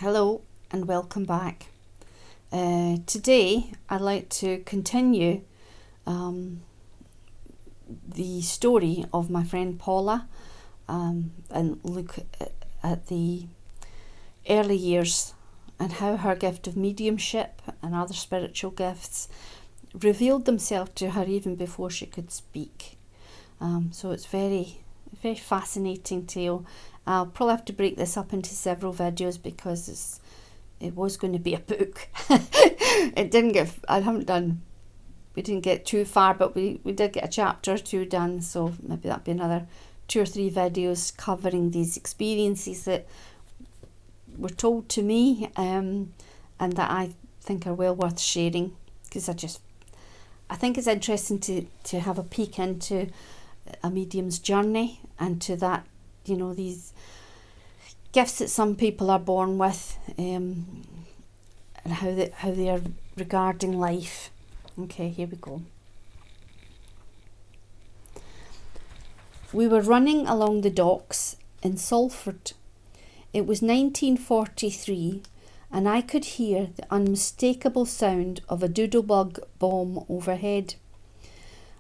Hello and welcome back. Today I'd like to continue the story of my friend Paula and look at the early years and how her gift of mediumship and other spiritual gifts revealed themselves to her even before she could speak. So it's very fascinating tale. I'll probably have to break this up into several videos because it was going to be a book. We didn't get too far, but we did get a chapter or two done, so maybe that'll be another 2 or 3 videos covering these experiences that were told to me and that I think are well worth sharing, because I think it's interesting to have a peek into a medium's journey and to that, these gifts that some people are born with, and how they are regarding life. Okay, here we go. We were running along the docks in Salford. It was 1943, and I could hear the unmistakable sound of a doodlebug bomb overhead.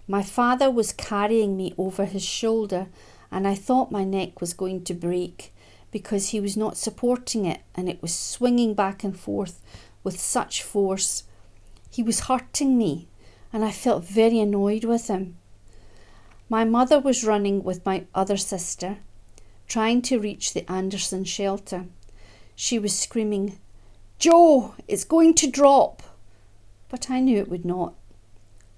My father was carrying me over his shoulder, and I thought my neck was going to break because he was not supporting it and it was swinging back and forth with such force. He was hurting me and I felt very annoyed with him. My mother was running with my other sister, trying to reach the Anderson shelter. She was screaming, "Joe, it's going to drop!" But I knew it would not.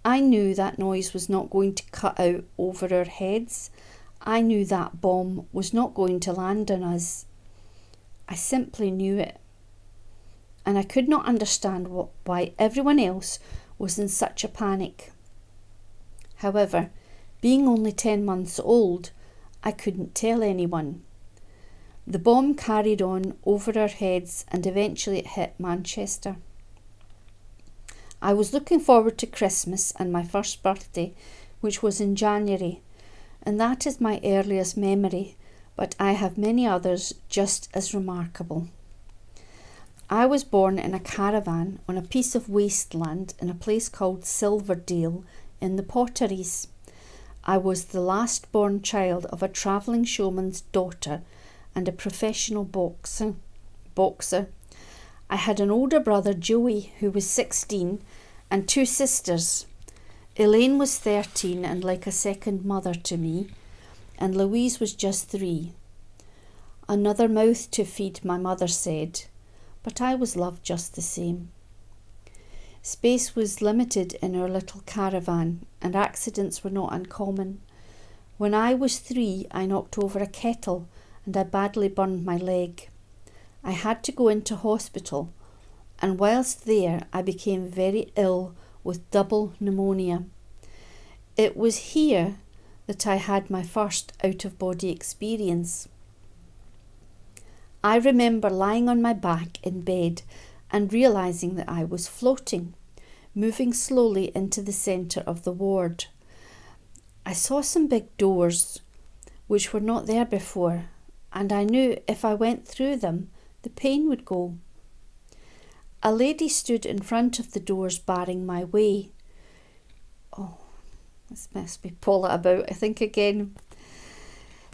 I knew that noise was not going to cut out over our heads. I knew that bomb was not going to land on us. I simply knew it. And I could not understand why everyone else was in such a panic. However, being only 10 months old, I couldn't tell anyone. The bomb carried on over our heads and eventually it hit Manchester. I was looking forward to Christmas and my first birthday, which was in January, and that is my earliest memory, but I have many others just as remarkable. I was born in a caravan on a piece of wasteland in a place called Silverdale in the Potteries. I was the last born child of a travelling showman's daughter and a professional boxer. I had an older brother, Joey, who was 16, and 2 sisters. Elaine was 13 and like a second mother to me, and Louise was just 3. Another mouth to feed, my mother said, but I was loved just the same. Space was limited in our little caravan, and accidents were not uncommon. When I was 3, I knocked over a kettle and I badly burned my leg. I had to go into hospital, and whilst there I became very ill with double pneumonia. It was here that I had my first out-of-body experience. I remember lying on my back in bed and realising that I was floating, moving slowly into the centre of the ward. I saw some big doors which were not there before, and I knew if I went through them, the pain would go. A lady stood in front of the doors barring my way. Oh, this must be Paula about, I think again.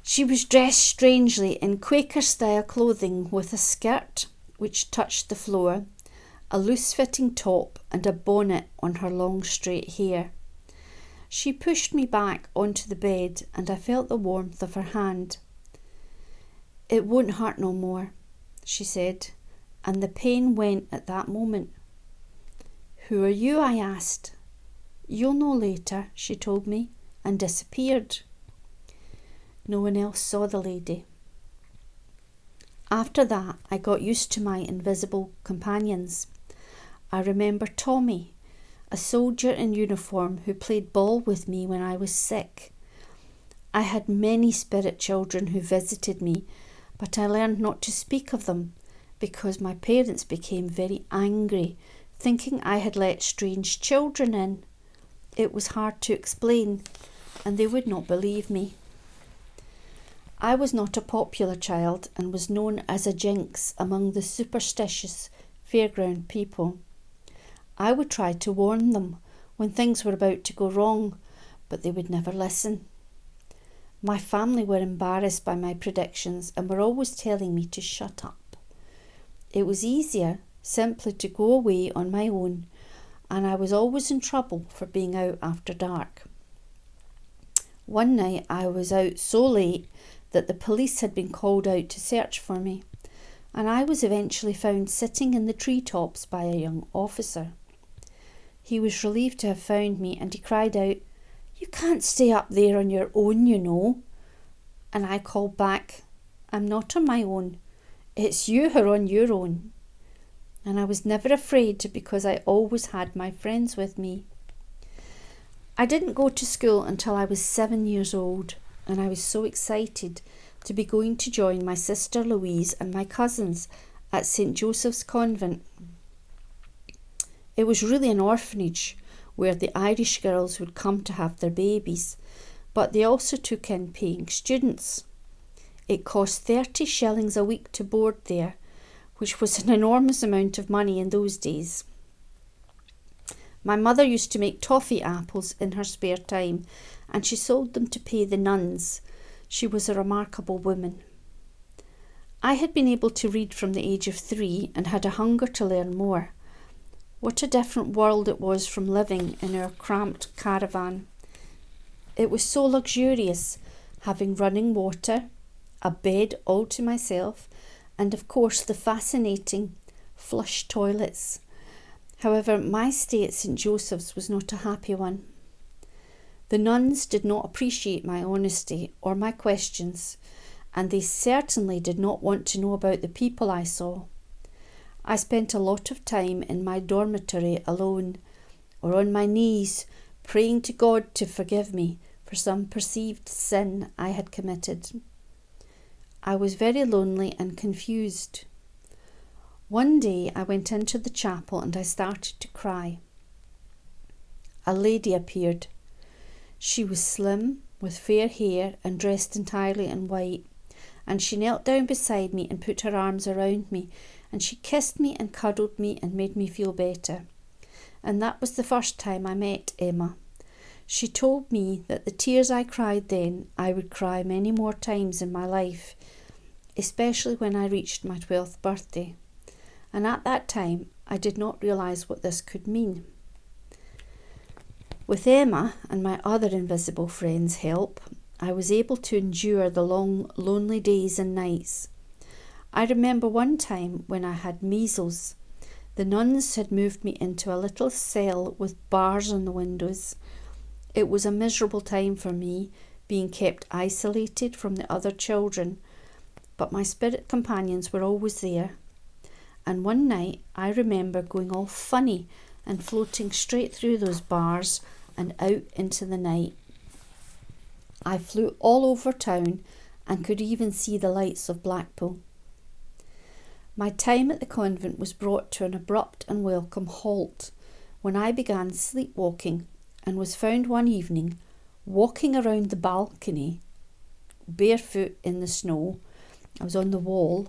She was dressed strangely in Quaker-style clothing with a skirt which touched the floor, a loose-fitting top and a bonnet on her long straight hair. She pushed me back onto the bed and I felt the warmth of her hand. "It won't hurt no more," she said, and the pain went at that moment. "Who are you?" I asked. "You'll know later," she told me, and disappeared. No one else saw the lady. After that, I got used to my invisible companions. I remember Tommy, a soldier in uniform who played ball with me when I was sick. I had many spirit children who visited me, but I learned not to speak of them because my parents became very angry, thinking I had let strange children in. It was hard to explain, and they would not believe me. I was not a popular child and was known as a jinx among the superstitious fairground people. I would try to warn them when things were about to go wrong, but they would never listen. My family were embarrassed by my predictions and were always telling me to shut up. It was easier simply to go away on my own, and I was always in trouble for being out after dark. One night I was out so late that the police had been called out to search for me, and I was eventually found sitting in the treetops by a young officer. He was relieved to have found me, and he cried out, "You can't stay up there on your own, you know." And I called back, "I'm not on my own. It's you who are on your own." And I was never afraid because I always had my friends with me. I didn't go to school until I was 7 years old, and I was so excited to be going to join my sister Louise and my cousins at St. Joseph's Convent. It was really an orphanage where the Irish girls would come to have their babies, but they also took in paying students. It cost 30 shillings a week to board there, which was an enormous amount of money in those days. My mother used to make toffee apples in her spare time, and she sold them to pay the nuns. She was a remarkable woman. I had been able to read from the age of 3 and had a hunger to learn more. What a different world it was from living in our cramped caravan. It was so luxurious, having running water, a bed all to myself, and of course the fascinating flush toilets. However, my stay at St. Joseph's was not a happy one. The nuns did not appreciate my honesty or my questions, and they certainly did not want to know about the people I saw. I spent a lot of time in my dormitory alone, or on my knees, praying to God to forgive me for some perceived sin I had committed. I was very lonely and confused. One day I went into the chapel and I started to cry. A lady appeared. She was slim, with fair hair and dressed entirely in white, and she knelt down beside me and put her arms around me, and she kissed me and cuddled me and made me feel better. And that was the first time I met Emma. She told me that the tears I cried then, I would cry many more times in my life, especially when I reached my 12th birthday. And at that time, I did not realise what this could mean. With Emma and my other invisible friends' help, I was able to endure the long, lonely days and nights. I remember one time when I had measles. The nuns had moved me into a little cell with bars on the windows. It was a miserable time for me, being kept isolated from the other children, but my spirit companions were always there. And one night I remember going all funny and floating straight through those bars and out into the night. I flew all over town and could even see the lights of Blackpool. My time at the convent was brought to an abrupt and welcome halt when I began sleepwalking and was found one evening walking around the balcony, barefoot in the snow. I was on the wall.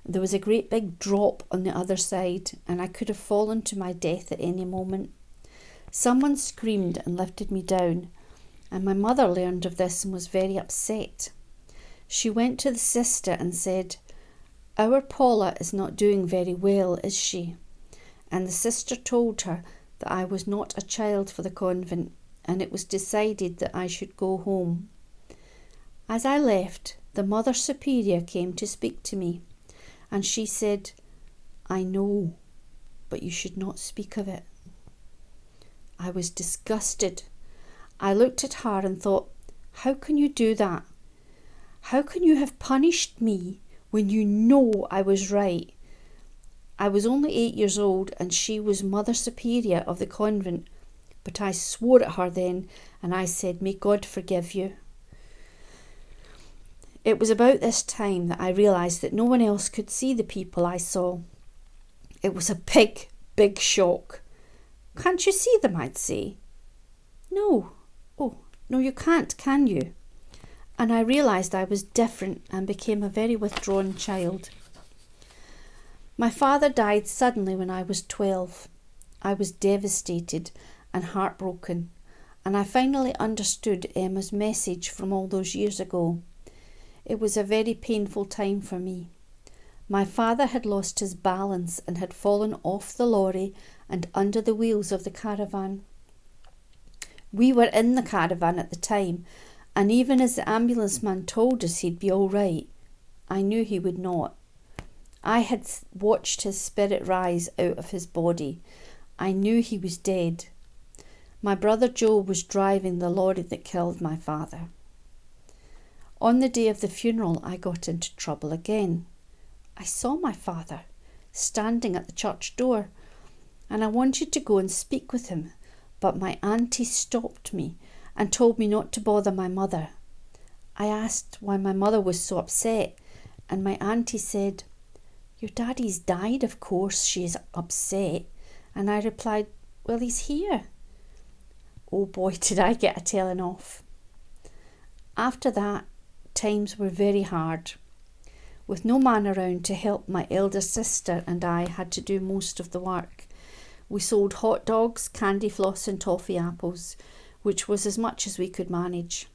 There was a great big drop on the other side, and I could have fallen to my death at any moment. Someone screamed and lifted me down, and my mother learned of this and was very upset. She went to the sister and said, "Our Paula is not doing very well, is she?" And the sister told her that I was not a child for the convent, and it was decided that I should go home. As I left, the Mother Superior came to speak to me, and she said, "I know, but you should not speak of it." I was disgusted. I looked at her and thought, how can you do that? How can you have punished me when you know I was right? I was only 8 years old and she was Mother Superior of the convent, but I swore at her then and I said, "May God forgive you." It was about this time that I realised that no one else could see the people I saw. It was a big, big shock. "Can't you see them?" I'd say. "No. Oh, no, you can't, can you?" and I realised I was different and became a very withdrawn child. My father died suddenly when I was 12. I was devastated and heartbroken, and I finally understood Emma's message from all those years ago. It was a very painful time for me. My father had lost his balance and had fallen off the lorry and under the wheels of the caravan. We were in the caravan at the time, and even as the ambulance man told us he'd be all right, I knew he would not. I had watched his spirit rise out of his body. I knew he was dead. My brother Joe was driving the lorry that killed my father. On the day of the funeral, I got into trouble again. I saw my father standing at the church door, and I wanted to go and speak with him, but my auntie stopped me and told me not to bother my mother. I asked why my mother was so upset, and my auntie said, "Your daddy's died, of course she's upset." And I replied, "Well, he's here." Oh boy, did I get a telling off. After that, times were very hard. With no man around to help, my elder sister and I had to do most of the work. We sold hot dogs, candy floss and toffee apples, which was as much as we could manage.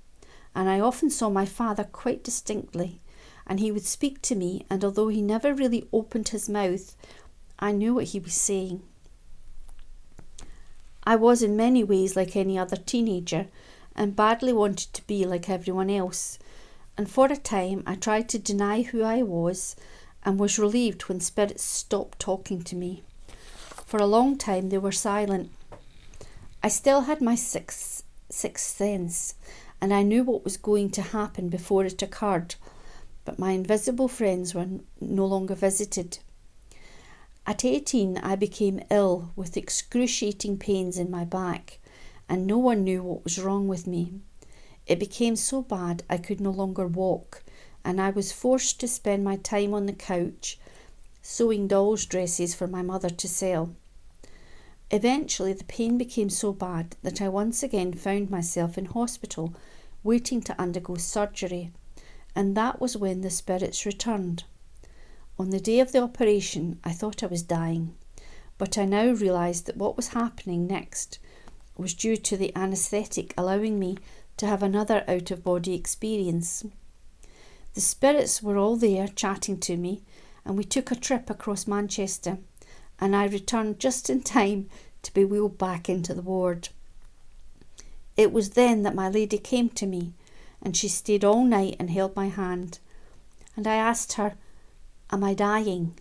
And I often saw my father quite distinctly, and he would speak to me, and although he never really opened his mouth, I knew what he was saying. I was in many ways like any other teenager and badly wanted to be like everyone else, and for a time I tried to deny who I was and was relieved when spirits stopped talking to me. For a long time they were silent. I still had my sixth sense, and I knew what was going to happen before it occurred, but my invisible friends were no longer visited. At 18, I became ill with excruciating pains in my back, and no one knew what was wrong with me. It became so bad I could no longer walk, and I was forced to spend my time on the couch, sewing dolls' dresses for my mother to sell. Eventually, the pain became so bad that I once again found myself in hospital, waiting to undergo surgery, and that was when the spirits returned. On the day of the operation, I thought I was dying, but I now realised that what was happening next was due to the anaesthetic allowing me to have another out-of-body experience. The spirits were all there chatting to me, and we took a trip across Manchester, and I returned just in time to be wheeled back into the ward. It was then that my lady came to me, and she stayed all night and held my hand, and I asked her, "Am I dying?"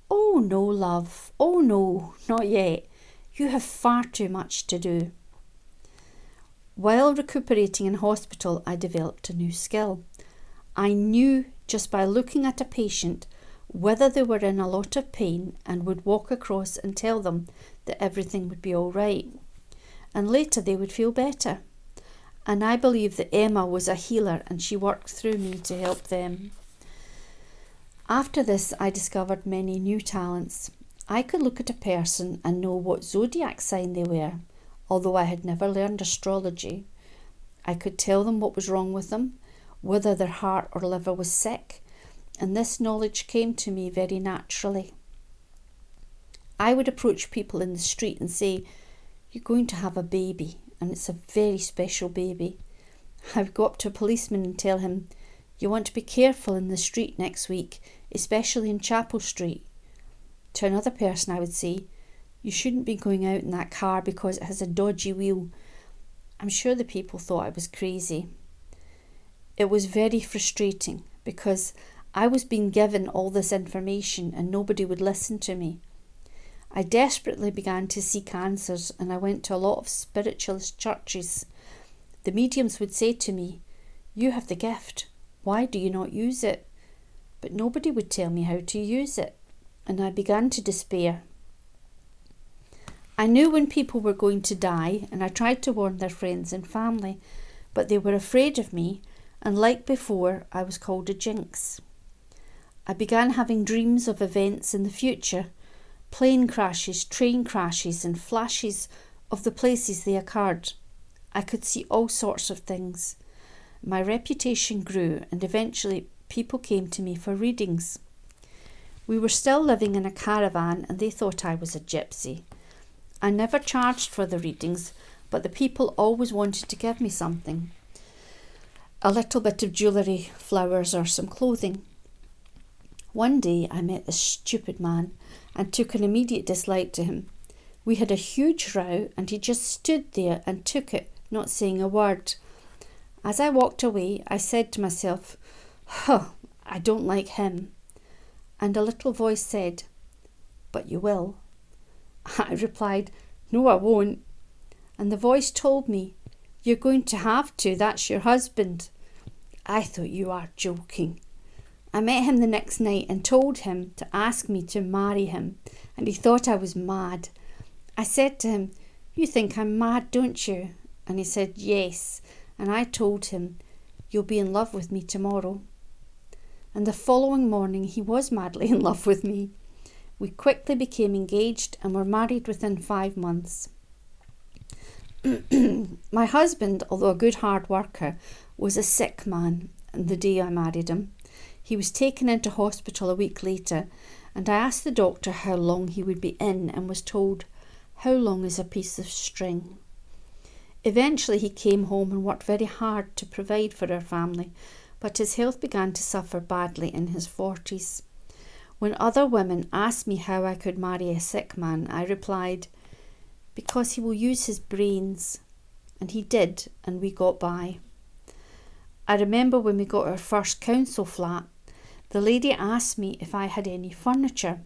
"Oh no, love, oh no, not yet. You have far too much to do." While recuperating in hospital, I developed a new skill. I knew just by looking at a patient whether they were in a lot of pain and would walk across and tell them that everything would be all right. And later they would feel better. And I believe that Emma was a healer and she worked through me to help them. After this, I discovered many new talents. I could look at a person and know what zodiac sign they were, although I had never learned astrology. I could tell them what was wrong with them, whether their heart or liver was sick, and this knowledge came to me very naturally. I would approach people in the street and say, "You're going to have a baby, and it's a very special baby." I would go up to a policeman and tell him, "You want to be careful in the street next week, especially in Chapel Street." To another person I would say, "You shouldn't be going out in that car because it has a dodgy wheel." I'm sure the people thought I was crazy. It was very frustrating because I was being given all this information and nobody would listen to me. I desperately began to seek answers, and I went to a lot of spiritualist churches. The mediums would say to me, "You have the gift. Why do you not use it?" But nobody would tell me how to use it, and I began to despair. I knew when people were going to die, and I tried to warn their friends and family, but they were afraid of me, and like before, I was called a jinx. I began having dreams of events in the future, plane crashes, train crashes, and flashes of the places they occurred. I could see all sorts of things. My reputation grew, and eventually people came to me for readings. We were still living in a caravan, and they thought I was a gypsy. I never charged for the readings, but the people always wanted to give me something. A little bit of jewellery, flowers, or some clothing. One day I met this stupid man and took an immediate dislike to him. We had a huge row, and he just stood there and took it, not saying a word. As I walked away, I said to myself, I don't like him. And a little voice said, but you will. I replied, no, I won't. And the voice told me, you're going to have to, that's your husband. I thought, you are joking. I met him the next night and told him to ask me to marry him, and he thought I was mad. I said to him, you think I'm mad, don't you? And he said, yes. And I told him, you'll be in love with me tomorrow. And the following morning he was madly in love with me. We quickly became engaged and were married within 5 months. My husband, although a good hard worker, was a sick man the day I married him. He was taken into hospital a week later, and I asked the doctor how long he would be in and was told, how long is a piece of string? Eventually he came home and worked very hard to provide for our family, but his health began to suffer badly in his 40s. When other women asked me how I could marry a sick man, I replied, because he will use his brains. And he did, and we got by. I remember when we got our first council flat, the lady asked me if I had any furniture.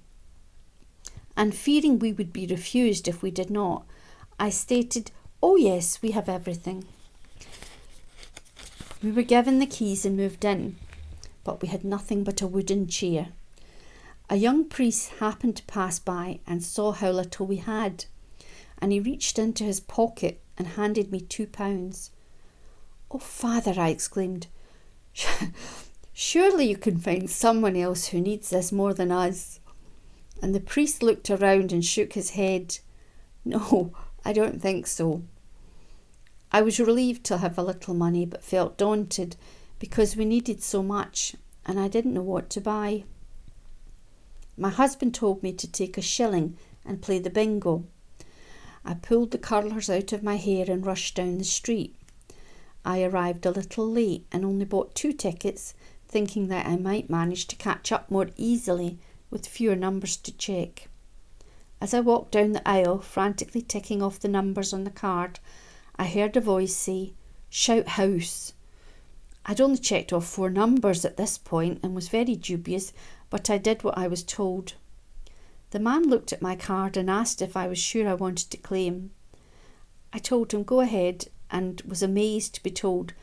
And fearing we would be refused if we did not, I stated, oh yes, we have everything. We were given the keys and moved in, but we had nothing but a wooden chair. A young priest happened to pass by and saw how little we had, and he reached into his pocket and handed me £2. Oh, Father, I exclaimed, surely you can find someone else who needs this more than us. And the priest looked around and shook his head. No, I don't think so. I was relieved to have a little money, but felt daunted because we needed so much and I didn't know what to buy. My husband told me to take a shilling and play the bingo. I pulled the curlers out of my hair and rushed down the street. I arrived a little late and only bought 2 tickets, thinking that I might manage to catch up more easily with fewer numbers to check. As I walked down the aisle, frantically ticking off the numbers on the card, I heard a voice say, shout house. I'd only checked off 4 numbers at this point and was very dubious, but I did what I was told. The man looked at my card and asked if I was sure I wanted to claim. I told him go ahead and was amazed to be told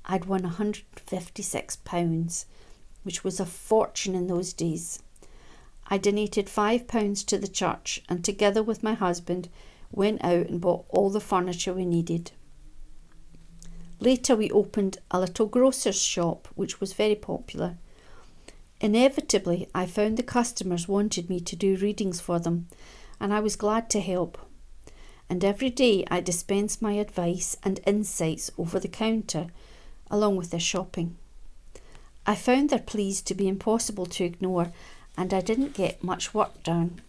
I'd won £156, which was a fortune in those days. I donated £5 to the church and together with my husband went out and bought all the furniture we needed. Later we opened a little grocer's shop which was very popular. Inevitably I found the customers wanted me to do readings for them and I was glad to help. And every day I dispensed my advice and insights over the counter along with their shopping. I found their pleas to be impossible to ignore and I didn't get much work done.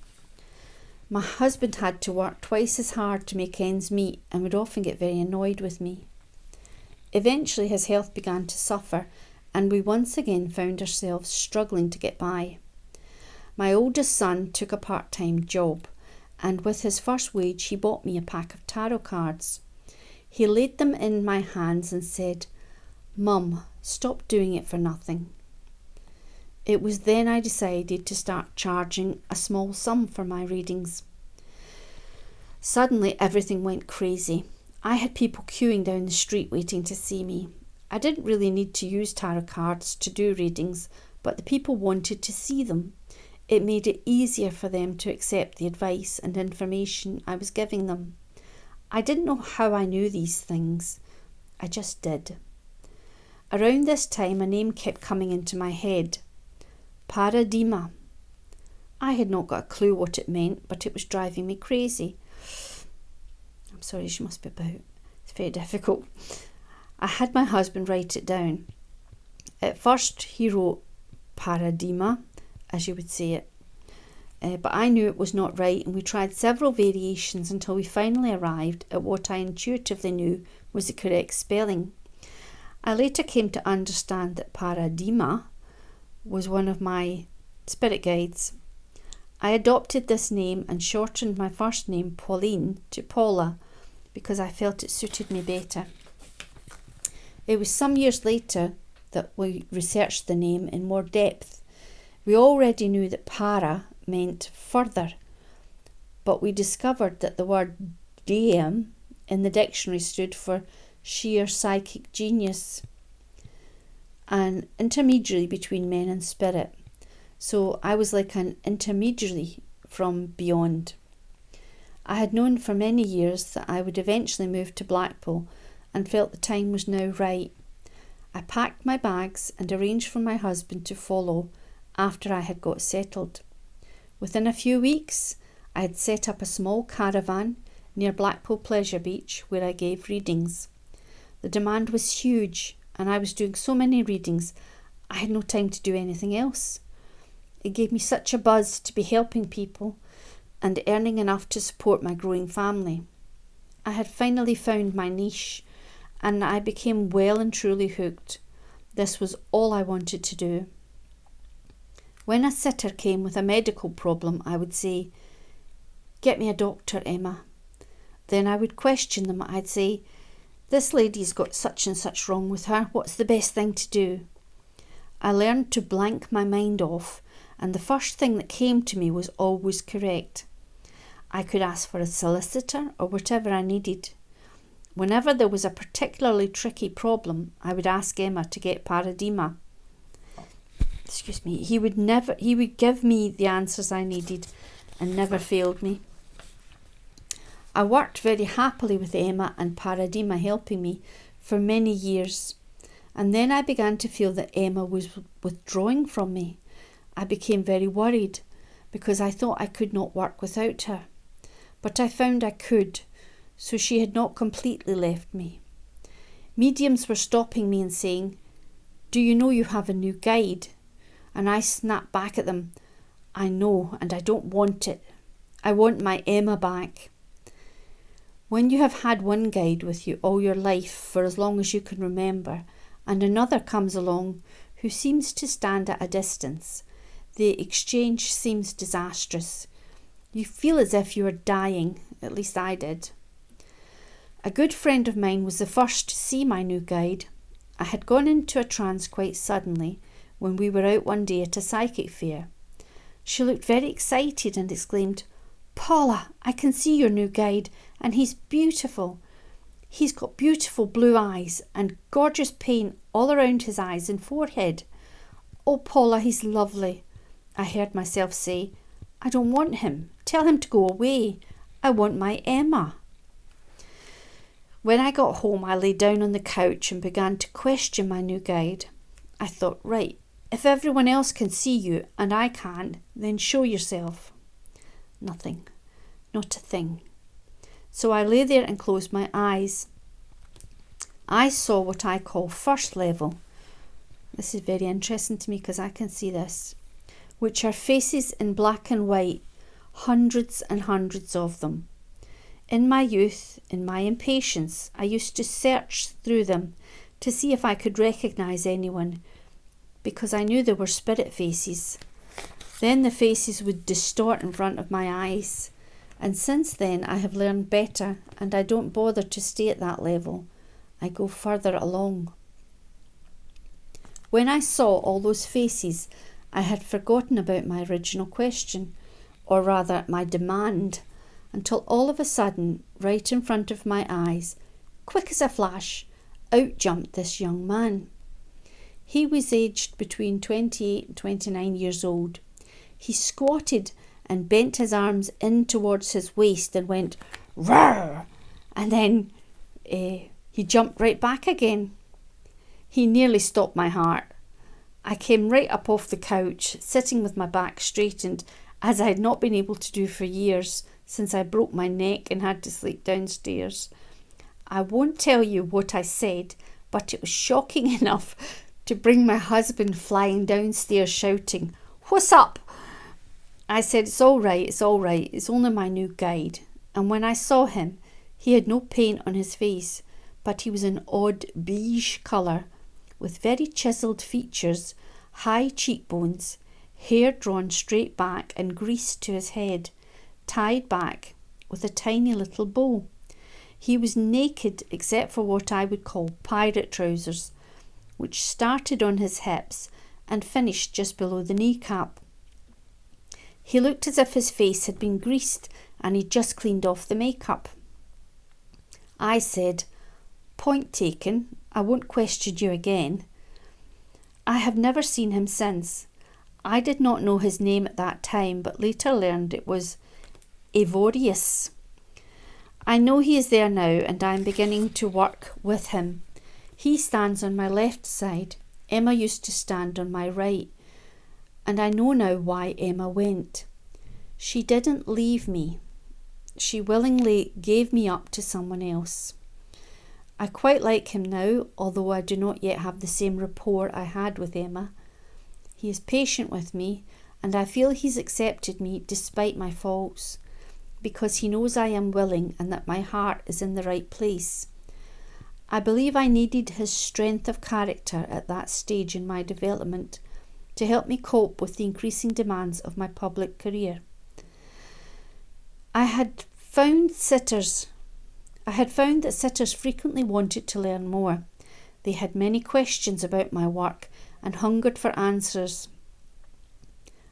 My husband had to work twice as hard to make ends meet and would often get very annoyed with me. Eventually his health began to suffer and we once again found ourselves struggling to get by. My oldest son took a part-time job and with his first wage he bought me a pack of tarot cards. He laid them in my hands and said, Mum, stop doing it for nothing. It was then I decided to start charging a small sum for my readings. Suddenly everything went crazy. I had people queuing down the street waiting to see me. I didn't really need to use tarot cards to do readings, but the people wanted to see them. It made it easier for them to accept the advice and information I was giving them. I didn't know how I knew these things. I just did. Around this time a name kept coming into my head. Paradaema. I had not got a clue what it meant, but it was driving me crazy. I'm sorry, she must be about. It's very difficult. I had my husband write it down. At first he wrote Paradaema, as you would say it. But I knew it was not right, and we tried several variations until we finally arrived at what I intuitively knew was the correct spelling. I later came to understand that Paradaema was one of my spirit guides. I adopted this name and shortened my first name, Pauline, to Paula because I felt it suited me better. It was some years later that we researched the name in more depth. We already knew that para meant further, but we discovered that the word daem in the dictionary stood for sheer psychic genius, an intermediary between men and spirit. So I was like an intermediary from beyond. I had known for many years that I would eventually move to Blackpool and felt the time was now right. I packed my bags and arranged for my husband to follow after I had got settled. Within a few weeks, I had set up a small caravan near Blackpool Pleasure Beach where I gave readings. The demand was huge, and I was doing so many readings, I had no time to do anything else. It gave me such a buzz to be helping people and earning enough to support my growing family. I had finally found my niche, and I became well and truly hooked. This was all I wanted to do. When a sitter came with a medical problem, I would say, "Get me a doctor, Emma." Then I would question them. I'd say, "This lady's got such and such wrong with her. What's the best thing to do?" I learned to blank my mind off, and the first thing that came to me was always correct. I could ask for a solicitor or whatever I needed. Whenever there was a particularly tricky problem, I would ask Emma to get Paradaema. He would give me the answers I needed and never failed me. I worked very happily with Emma and Paradaema helping me for many years, and then I began to feel that Emma was withdrawing from me. I became very worried because I thought I could not work without her, but I found I could, so she had not completely left me. Mediums were stopping me and saying, "Do you know you have a new guide?" And I snapped back at them, "I know, and I don't want it. I want my Emma back." When you have had one guide with you all your life for as long as you can remember, and another comes along who seems to stand at a distance, the exchange seems disastrous. You feel as if you are dying, at least I did. A good friend of mine was the first to see my new guide. I had gone into a trance quite suddenly when we were out one day at a psychic fair. She looked very excited and exclaimed, "Paula, I can see your new guide, and he's beautiful. He's got beautiful blue eyes and gorgeous paint all around his eyes and forehead. Oh, Paula, he's lovely." I heard myself say, "I don't want him. Tell him to go away. I want my Emma." When I got home, I lay down on the couch and began to question my new guide. I thought, right, if everyone else can see you and I can't, then show yourself. Nothing, not a thing. So I lay there and closed my eyes. I saw what I call first level. This is very interesting to me because I can see this, which are faces in black and white, hundreds and hundreds of them. In my youth, in my impatience, I used to search through them to see if I could recognise anyone, because I knew there were spirit faces. Then the faces would distort in front of my eyes, and since then I have learned better, and I don't bother to stay at that level. I go further along. When I saw all those faces, I had forgotten about my original question, or rather my demand, until all of a sudden, right in front of my eyes, quick as a flash, out jumped this young man. He was aged between 28 and 29 years old. He squatted and bent his arms in towards his waist and went, "Roar!" And then he jumped right back again. He nearly stopped my heart. I came right up off the couch, sitting with my back straightened, as I had not been able to do for years, since I broke my neck and had to sleep downstairs. I won't tell you what I said, but it was shocking enough to bring my husband flying downstairs shouting, "What's up?" I said, it's all right, it's only my new guide. And when I saw him, he had no paint on his face, but he was an odd beige colour, with very chiselled features, high cheekbones, hair drawn straight back and greased to his head, tied back with a tiny little bow. He was naked except for what I would call pirate trousers, which started on his hips and finished just below the kneecap. He looked as if his face had been greased and he'd just cleaned off the makeup. I said, "Point taken, I won't question you again." I have never seen him since. I did not know his name at that time, but later learned it was Evorius. I know he is there now, and I am beginning to work with him. He stands on my left side. Emma used to stand on my right. And I know now why Emma went. She didn't leave me. She willingly gave me up to someone else. I quite like him now, although I do not yet have the same rapport I had with Emma. He is patient with me, and I feel he's accepted me despite my faults, because he knows I am willing and that my heart is in the right place. I believe I needed his strength of character at that stage in my development to help me cope with the increasing demands of my public career. I had found that sitters frequently wanted to learn more. They had many questions about my work and hungered for answers.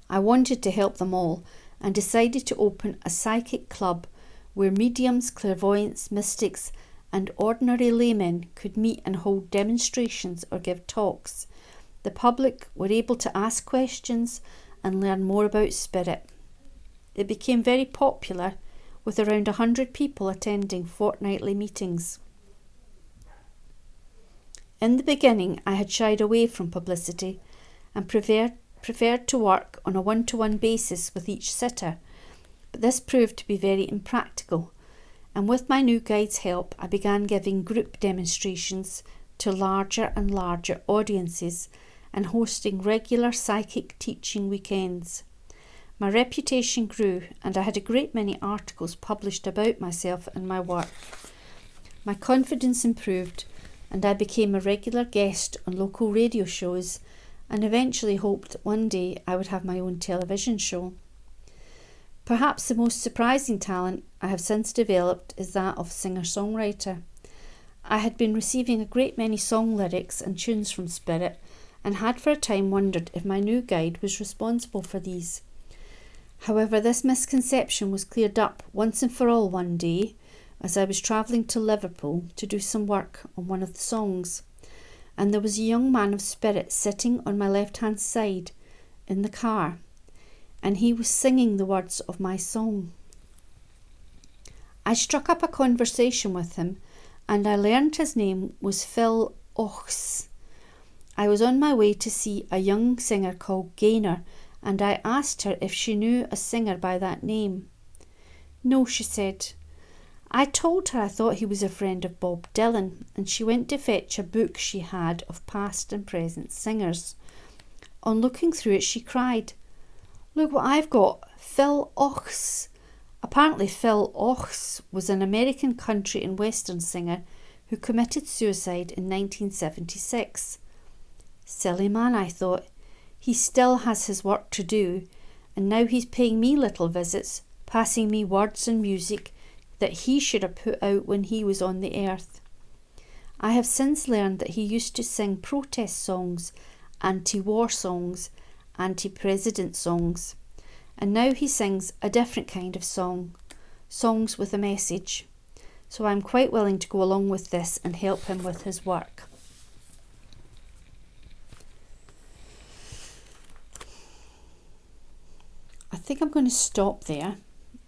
I wanted to help them all and decided to open a psychic club where mediums, clairvoyants, mystics, and ordinary laymen could meet and hold demonstrations or give talks. The public were able to ask questions and learn more about spirit. It became very popular, with around 100 people attending fortnightly meetings. In the beginning, I had shied away from publicity and preferred to work on a one-to-one basis with each sitter, but this proved to be very impractical, and with my new guide's help, I began giving group demonstrations to larger and larger audiences and hosting regular psychic teaching weekends. My reputation grew, and I had a great many articles published about myself and my work. My confidence improved, and I became a regular guest on local radio shows and eventually hoped one day I would have my own television show. Perhaps the most surprising talent I have since developed is that of singer-songwriter. I had been receiving a great many song lyrics and tunes from Spirit, and had for a time wondered if my new guide was responsible for these. However, this misconception was cleared up once and for all one day as I was travelling to Liverpool to do some work on one of the songs, and there was a young man of spirit sitting on my left-hand side in the car, and he was singing the words of my song. I struck up a conversation with him, and I learned his name was Phil Ochs. I was on my way to see a young singer called Gaynor, and I asked her if she knew a singer by that name. "No," she said. I told her I thought he was a friend of Bob Dylan, and she went to fetch a book she had of past and present singers. On looking through it, she cried, "Look what I've got, Phil Ochs." Apparently Phil Ochs was an American country and western singer who committed suicide in 1976. Silly man, I thought. He still has his work to do, and now he's paying me little visits, passing me words and music that he should have put out when he was on the earth. I have since learned that he used to sing protest songs, anti-war songs, anti-president songs, and now he sings a different kind of song, songs with a message. So I'm quite willing to go along with this and help him with his work. I think I'm going to stop there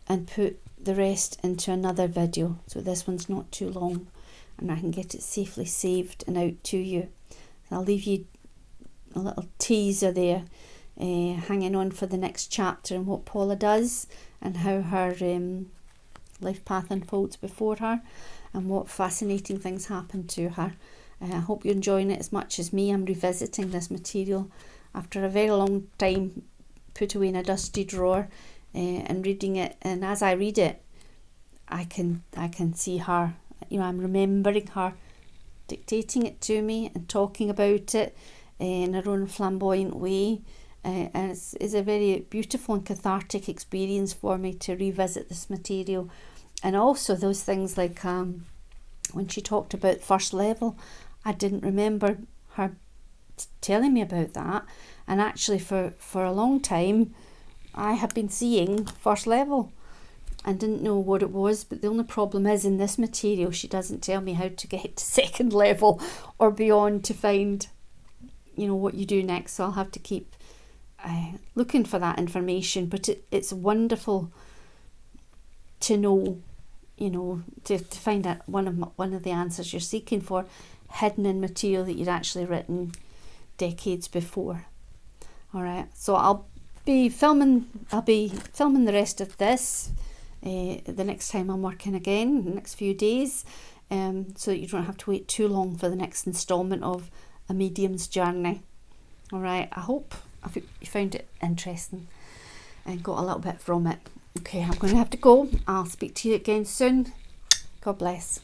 and put the rest into another video, so this one's not too long and I can get it safely saved and out to you. I'll leave you a little teaser there, hanging on for the next chapter and what Paula does and how her life path unfolds before her and what fascinating things happen to her I hope you're enjoying it as much as me. I'm revisiting this material after a very long time, put away in a dusty drawer, and reading it. And as I read it, I can see her. I'm remembering her dictating it to me and talking about it in her own flamboyant way. And it's a very beautiful and cathartic experience for me to revisit this material. And also those things like when she talked about first level, I didn't remember her telling me about that. And actually for a long time, I have been seeing first level and didn't know what it was. But the only problem is, in this material, she doesn't tell me how to get to second level or beyond to find, what you do next. So I'll have to keep looking for that information. But it's wonderful to know, to find out one of the answers you're seeking for, hidden in material that you'd actually written decades before. All right, so I'll be filming the rest of this the next time I'm working again, the next few days, so that you don't have to wait too long for the next instalment of A Medium's Journey. All right, I hope you found it interesting and got a little bit from it. Okay, I'm going to have to go. I'll speak to you again soon. God bless.